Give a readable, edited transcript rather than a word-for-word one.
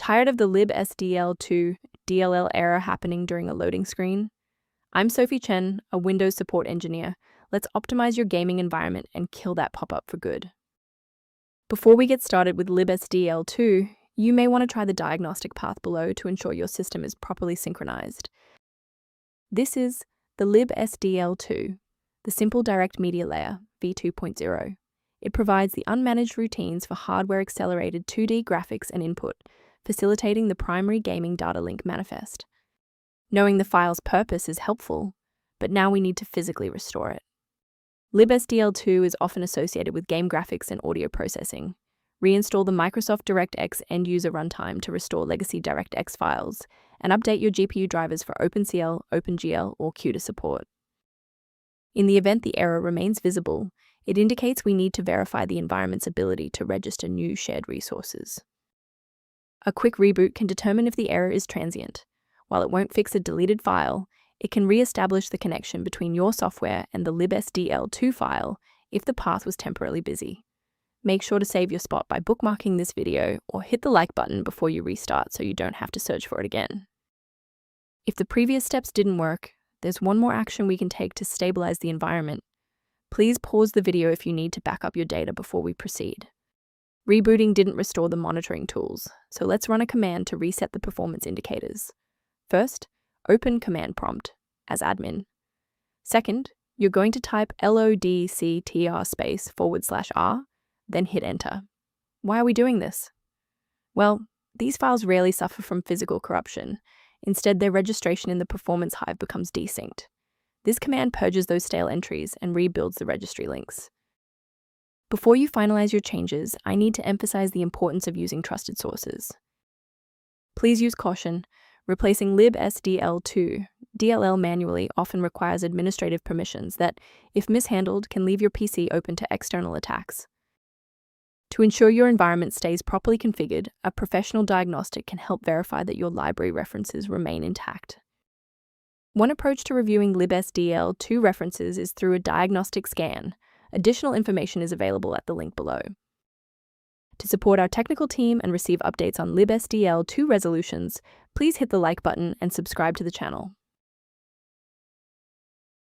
Tired of the libsdl2.dll error happening during a loading screen? I'm Sophie Chen, a Windows support engineer. Let's optimize your gaming environment and kill that pop-up for good. Before we get started with libsdl2, you may want to try the diagnostic path below to ensure your system is properly synchronized. This is the libsdl2, the Simple DirectMedia Layer v2.0. It provides the unmanaged routines for hardware-accelerated 2D graphics and input, facilitating the primary gaming data link manifest. Knowing the file's purpose is helpful, but now we need to physically restore it. libsdl2 is often associated with game graphics and audio processing. Reinstall the Microsoft DirectX end-user runtime to restore legacy DirectX files, and update your GPU drivers for OpenCL, OpenGL, or CUDA support. In the event the error remains visible, it indicates we need to verify the environment's ability to register new shared resources. A quick reboot can determine if the error is transient. While it won't fix a deleted file, it can re-establish the connection between your software and the libsdl2 file if the path was temporarily busy. Make sure to save your spot by bookmarking this video or hit the like button before you restart so you don't have to search for it again. If the previous steps didn't work, there's one more action we can take to stabilize the environment. Please pause the video if you need to back up your data before we proceed. Rebooting didn't restore the monitoring tools, so let's run a command to reset the performance indicators. First, open command prompt as admin. Second, you're going to type lodctr/r, then hit enter. Why are we doing this? Well, these files rarely suffer from physical corruption. Instead, their registration in the performance hive becomes desynced. This command purges those stale entries and rebuilds the registry links. Before you finalize your changes, I need to emphasize the importance of using trusted sources. Please use caution. Replacing libsdl2.dll manually often requires administrative permissions that, if mishandled, can leave your PC open to external attacks. To ensure your environment stays properly configured, a professional diagnostic can help verify that your library references remain intact. One approach to reviewing libsdl2 references is through a diagnostic scan. Additional information is available at the link below. To support our technical team and receive updates on libsdl2 resolutions, please hit the like button and subscribe to the channel.